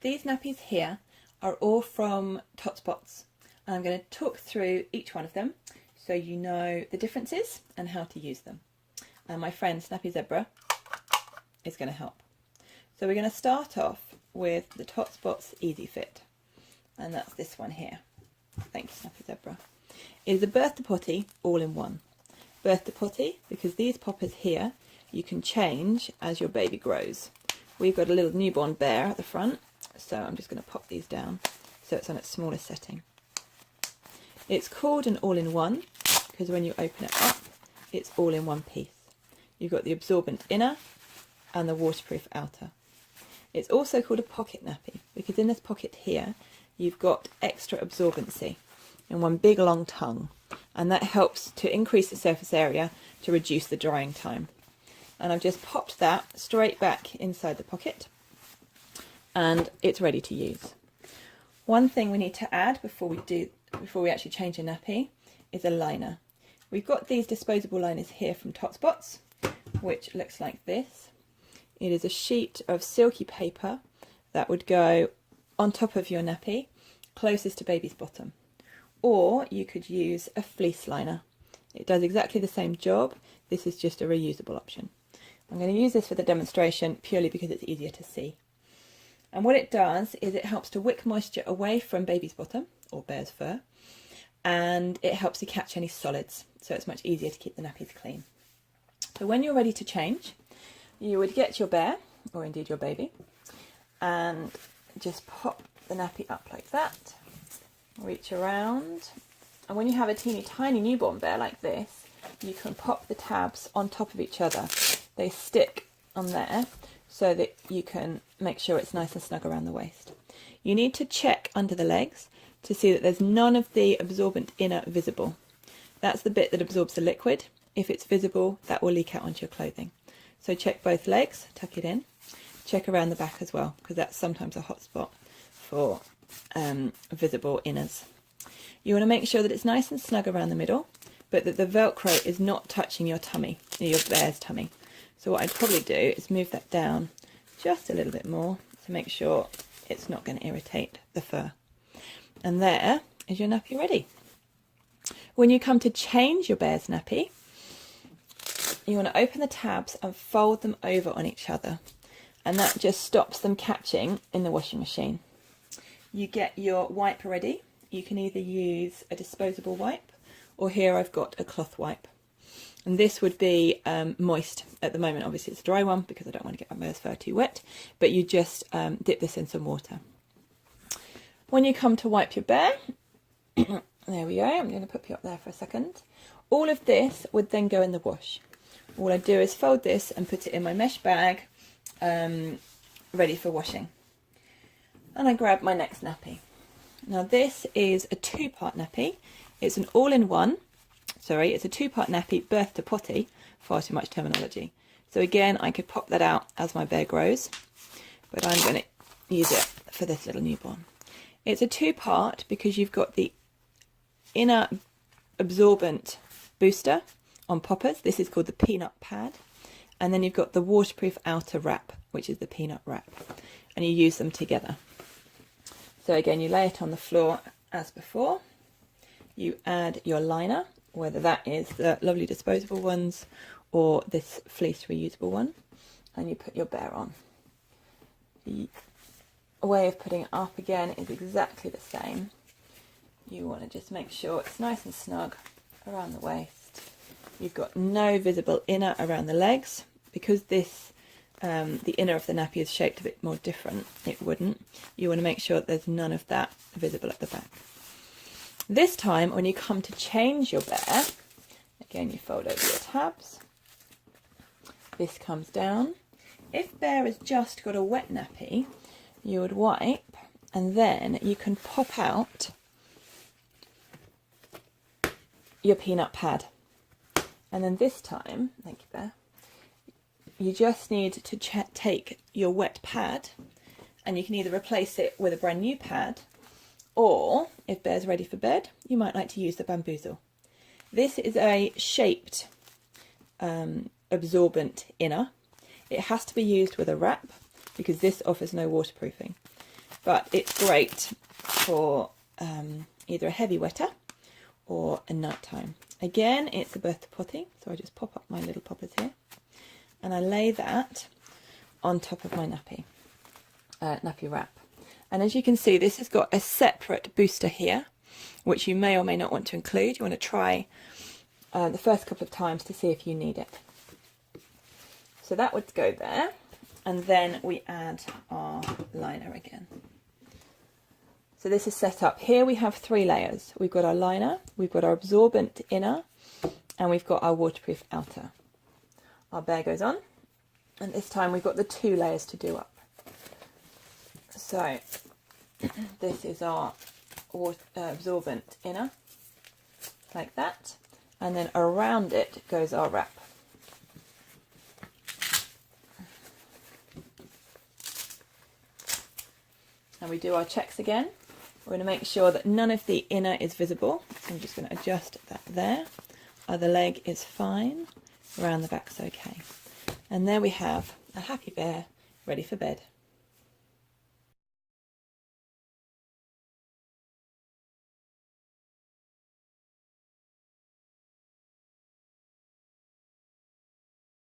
these nappies here are all from Tots Bots. And I'm going to talk through each one of them so you know the differences and how to use them. And my friend Snappy Zebra is going to help. So we're going to start off with the Tots Bots Easy Fit. And that's this one here. Thank you, Snappy Zebra. It is a birth to potty all-in-one. Birth to potty because these poppers here you can change as your baby grows. We've got a little newborn bear at the front, so I'm just going to pop these down so it's on its smallest setting. It's called an all-in-one because when you open it up, it's all in one piece. You've got the absorbent inner and the waterproof outer. It's also called a pocket nappy because in this pocket here, you've got extra absorbency in one big long tongue, and that helps to increase the surface area to reduce the drying time. And I've just popped that straight back inside the pocket and it's ready to use. One thing we need to add before we actually change a nappy is a liner. We've got these disposable liners here from Tots Bots, which looks like this. It is a sheet of silky paper that would go on top of your nappy closest to baby's bottom. Or you could use a fleece liner. It does exactly the same job. This is just a reusable option. I'm going to use this for the demonstration purely because it's easier to see. And what it does is it helps to wick moisture away from baby's bottom or bear's fur, and it helps to catch any solids, so it's much easier to keep the nappies clean. So when you're ready to change, you would get your bear, or indeed your baby, and just pop the nappy up like that, reach around, and when you have a teeny tiny newborn bear like this, you can pop the tabs on top of each other. They stick on there so that you can make sure it's nice and snug around the waist. You need to check under the legs to see that there's none of the absorbent inner visible. That's the bit that absorbs the liquid. If it's visible, that will leak out onto your clothing. So check both legs, tuck it in. Check around the back as well, because that's sometimes a hot spot for visible inners. You want to make sure that it's nice and snug around the middle, but that the Velcro is not touching your tummy, your bear's tummy. So what I'd probably do is move that down just a little bit more to make sure it's not going to irritate the fur. And there is your nappy ready. When you come to change your bear's nappy, you want to open the tabs and fold them over on each other. And that just stops them catching in the washing machine. You get your wipe ready. You can either use a disposable wipe, or here I've got a cloth wipe. And this would be moist at the moment. Obviously it's a dry one because I don't want to get my bear's fur too wet, but you just dip this in some water. When you come to wipe your bear, there we go, I'm going to put you up there for a second. All of this would then go in the wash. All I do is fold this and put it in my mesh bag, ready for washing. And I grab my next nappy. Now this is a two-part nappy. It's an all-in-one. Sorry, it's a two-part nappy, birth to potty. Far too much terminology. So again, I could pop that out as my bear grows, but I'm going to use it for this little newborn. It's a two-part because you've got the inner absorbent booster on poppers. This is called the peanut pad. And then you've got the waterproof outer wrap, which is the peanut wrap. And you use them together. So again, you lay it on the floor as before. You add your liner, whether that is the lovely disposable ones or this fleece reusable one, and you put your bear on. The way of putting it up again is exactly the same. You want to just make sure it's nice and snug around the waist. You've got no visible inner around the legs because this the inner of the nappy is shaped a bit more different. It wouldn't. You want to make sure that there's none of that visible at the back. This time, when you come to change your bear, again you fold over your tabs. This comes down. If bear has just got a wet nappy, you would wipe, and then you can pop out your peanut pad. And then this time, thank you Bear, you just need to take your wet pad, and you can either replace it with a brand new pad, or if Bear's ready for bed, you might like to use the bamboozle. This is a shaped absorbent inner. It has to be used with a wrap because this offers no waterproofing. but it's great for either a heavy wetter or a nighttime. Again, it's a birthday potty, so I just pop up my little poppers here and I lay that on top of my nappy wrap. And as you can see, this has got a separate booster here, which you may or may not want to include. You want to try the first couple of times to see if you need it. So that would go there, and then we add our liner again. So this is set up. Here we have 3 layers. We've got our liner, we've got our absorbent inner, and we've got our waterproof outer. Our bear goes on, and this time we've got the 2 layers to do up. So this is our absorbent inner, like that, and then around it goes our wrap. And we do our checks again. We're going to make sure that none of the inner is visible. So I'm just going to adjust that there. Other leg is fine. Around the back's okay. And there we have a happy bear ready for bed.